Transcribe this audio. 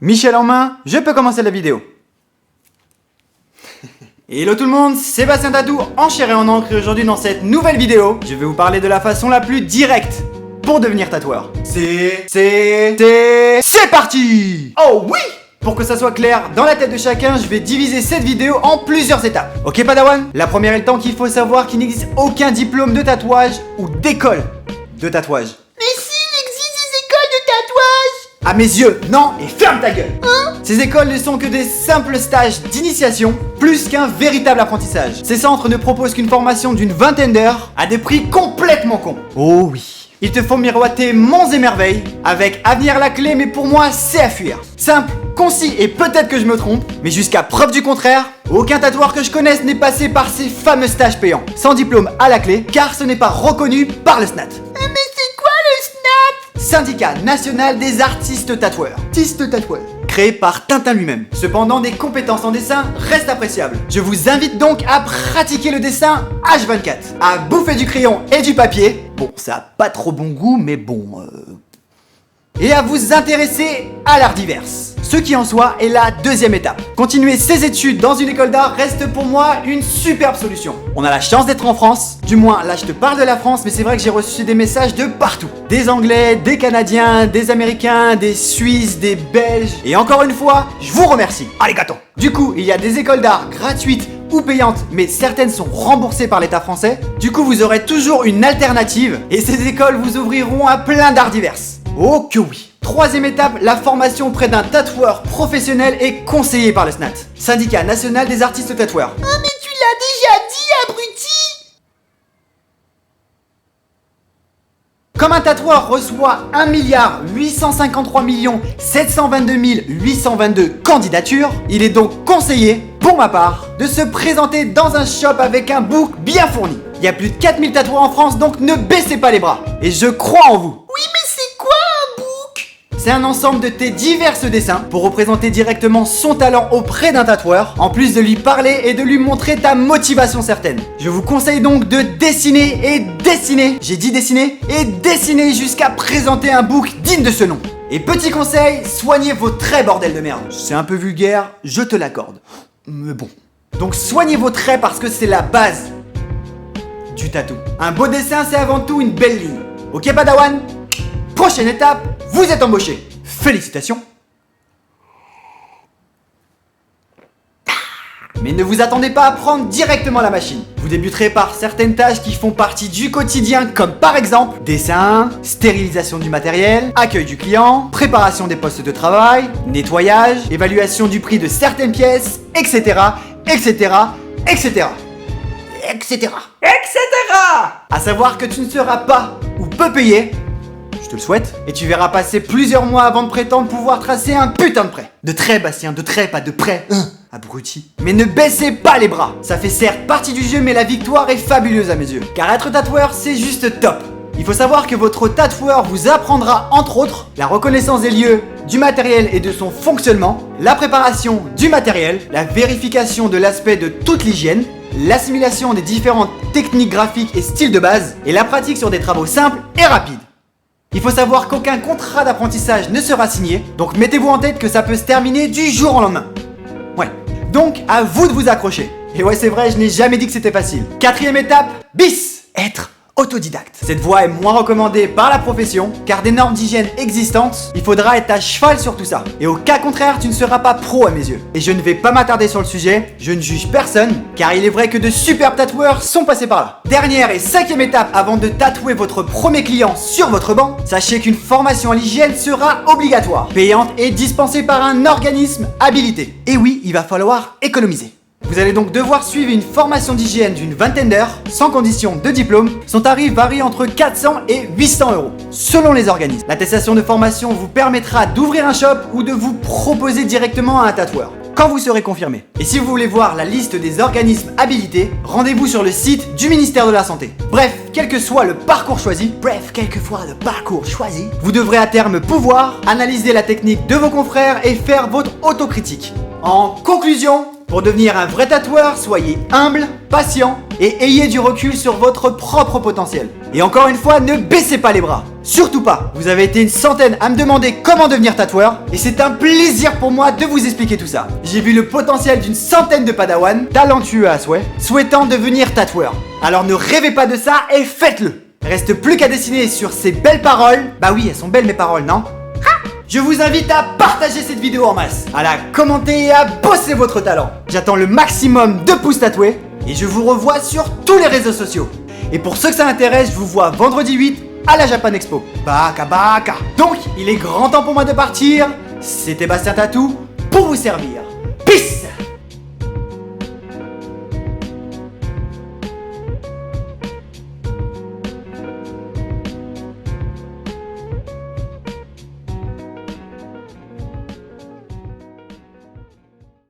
Michel en main, je peux commencer la vidéo. Hello tout le monde, Sébastien Tatou en chair et en encre, et aujourd'hui dans cette nouvelle vidéo, je vais vous parler de la façon la plus directe pour devenir tatoueur. C'est parti! Oh oui! Pour que ça soit clair dans la tête de chacun, je vais diviser cette vidéo en plusieurs étapes. Ok Padawan? La première est le temps qu'il faut savoir qu'il n'existe aucun diplôme de tatouage ou d'école de tatouage. Mais s'il existe des écoles de tatouage! À mes yeux, non, et ferme ta gueule! Ces écoles ne sont que des simples stages d'initiation, plus qu'un véritable apprentissage. Ces centres ne proposent qu'une formation d'une vingtaine d'heures, à des prix complètement cons. Oh oui. Ils te font miroiter monts et merveilles, avec avenir la clé, mais pour moi, c'est à fuir. Simple, concis, et peut-être que je me trompe, mais jusqu'à preuve du contraire, aucun tatoueur que je connaisse n'est passé par ces fameux stages payants, sans diplôme à la clé, car ce n'est pas reconnu par le SNAT. Mais c'est quoi le SNAT? Syndicat national des artistes tatoueurs. Créé par Tintin lui-même. Cependant, des compétences en dessin restent appréciables. Je vous invite donc à pratiquer le dessin H24, à bouffer du crayon et du papier. Bon, ça a pas trop bon goût, mais bon... Et à vous intéresser à l'art divers. Ce qui en soi est la deuxième étape. Continuer ses études dans une école d'art reste pour moi une superbe solution. On a la chance d'être en France, du moins là je te parle de la France, mais c'est vrai que j'ai reçu des messages de partout. Des Anglais, des Canadiens, des Américains, des Suisses, des Belges. Et encore une fois, je vous remercie. Allez gâteau. Du coup, il y a des écoles d'art gratuites ou payantes, mais certaines sont remboursées par l'État français. Du coup, vous aurez toujours une alternative et ces écoles vous ouvriront à plein d'arts divers. Oh que oui. Troisième étape, la formation auprès d'un tatoueur professionnel est conseillée par le SNAT, Syndicat national des artistes tatoueurs. Oh mais tu l'as déjà dit, abruti! Comme un tatoueur reçoit 1 853 722 822 candidatures, il est donc conseillé, pour ma part, de se présenter dans un shop avec un book bien fourni. Il y a plus de 4000 tatoueurs en France, donc ne baissez pas les bras. Et je crois en vous. Oui mais c'est quoi un book? C'est un ensemble de tes divers dessins pour représenter directement son talent auprès d'un tatoueur, en plus de lui parler et de lui montrer ta motivation certaine. Je vous conseille donc de dessiner et dessiner, j'ai dit dessiner, et dessiner jusqu'à présenter un book digne de ce nom. Et petit conseil, soignez vos traits bordel de merde. C'est un peu vulgaire, je te l'accorde. Mais bon. Donc soignez vos traits parce que c'est la base du tatou. Un beau dessin c'est avant tout une belle ligne. Ok Padawan? Prochaine étape, vous êtes embauché. Félicitations. Mais ne vous attendez pas à prendre directement la machine. Vous débuterez par certaines tâches qui font partie du quotidien, comme par exemple dessin, stérilisation du matériel, accueil du client, préparation des postes de travail, nettoyage, évaluation du prix de certaines pièces, etc. etc. etc. etc. À savoir que tu ne seras pas ou peu payé, je te le souhaite, et tu verras passer plusieurs mois avant de prétendre pouvoir tracer un putain de prêt. De trait, Bastien, de trait, pas de prêt. Abruti. Mais ne baissez pas les bras. Ça fait certes partie du jeu, mais la victoire est fabuleuse à mes yeux. Car être tatoueur, c'est juste top. Il faut savoir que votre tatoueur vous apprendra entre autres la reconnaissance des lieux, du matériel et de son fonctionnement, la préparation du matériel, la vérification de l'aspect de toute l'hygiène, l'assimilation des différentes techniques graphiques et styles de base, et la pratique sur des travaux simples et rapides. Il faut savoir qu'aucun contrat d'apprentissage ne sera signé, donc mettez-vous en tête que ça peut se terminer du jour au lendemain. Ouais, donc à vous de vous accrocher. Et ouais c'est vrai, je n'ai jamais dit que c'était facile. Quatrième étape, bis, être autodidacte. Cette voie est moins recommandée par la profession, car des normes d'hygiène existantes, il faudra être à cheval sur tout ça. Et au cas contraire, tu ne seras pas pro à mes yeux. Et je ne vais pas m'attarder sur le sujet, je ne juge personne, car il est vrai que de superbes tatoueurs sont passés par là. Dernière et cinquième étape avant de tatouer votre premier client sur votre banc, sachez qu'une formation à l'hygiène sera obligatoire, payante et dispensée par un organisme habilité. Et oui, il va falloir économiser. Vous allez donc devoir suivre une formation d'hygiène d'une vingtaine d'heures, sans condition de diplôme. Son tarif varie entre 400 et 800 euros, selon les organismes. L'attestation de formation vous permettra d'ouvrir un shop ou de vous proposer directement à un tatoueur, quand vous serez confirmé. Et si vous voulez voir la liste des organismes habilités, rendez-vous sur le site du ministère de la Santé. Bref, quel que soit le parcours choisi, vous devrez à terme pouvoir analyser la technique de vos confrères et faire votre autocritique. En conclusion, Pour devenir un vrai tatoueur, soyez humble, patient et ayez du recul sur votre propre potentiel. Et encore une fois, ne baissez pas les bras. Surtout pas. Vous avez été une centaine à me demander comment devenir tatoueur et c'est un plaisir pour moi de vous expliquer tout ça. J'ai vu le potentiel d'une centaine de padawans, talentueux à souhait, souhaitant devenir tatoueur. Alors ne rêvez pas de ça et faites-le. Reste plus qu'à dessiner sur ces belles paroles. Bah oui, elles sont belles mes paroles, non? Je vous invite à partager cette vidéo en masse, à la commenter et à bosser votre talent. J'attends le maximum de pouces tatoués et je vous revois sur tous les réseaux sociaux. Et pour ceux que ça intéresse, je vous vois vendredi 8 à la Japan Expo. Baka baka. Donc, il est grand temps pour moi de partir. C'était Bastien Tatou pour vous servir. Peace.